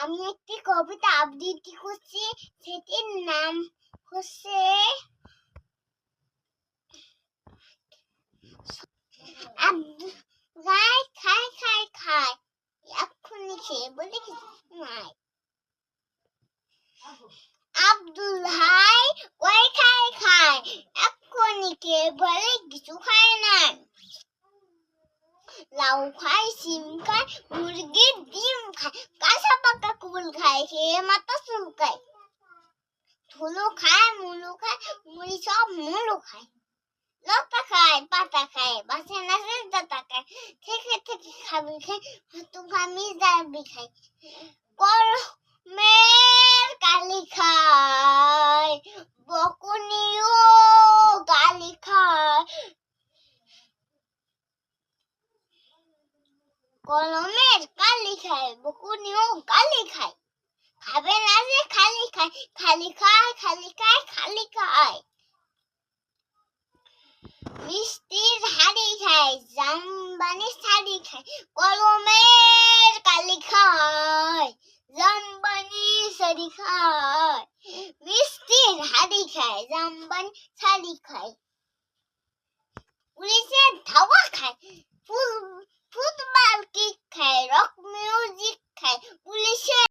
আমি একটি কবিতা আবৃত্তি করছি, সেটির নাম হচ্ছে গাই খাই খাই খাই, এক্ষুনি খেয়ে বলে কিছু নাই। আব্দুল হাই গাই খাই খাই, এক্ষুনি খেয়ে বলে কিছু খায় নাই। লাউ খায়, সিম খায়, মুরগির ডিম খায়, কাঁচা পাকা কুল খায়, খেয়ে মাথা চুলকায়। ধুলো খায়, মুলো খায়, মুড়ি সব মুলো খায়। লতা খায়, পাতা খায়, বাসে নাচে দাতা খায়, থেকে থেকে খাবি খায়, তুফানি যাবি খায়। কলমের কালি খায়, বকুনিও গালি খায়। কলমের কালি খায়, বকুনিও গালি খায়। খাবে না যে খালি খায়, খালি খায়, খালি খায়, খালি খায়। মিষ্টির হাড়ি খায়, জামবানি শাড়ি খায়, কলমের কালি খায়, জামবানি শাড়ি খায়। মিষ্টির হাড়ি খায়, জামবানি শাড়ি খায়।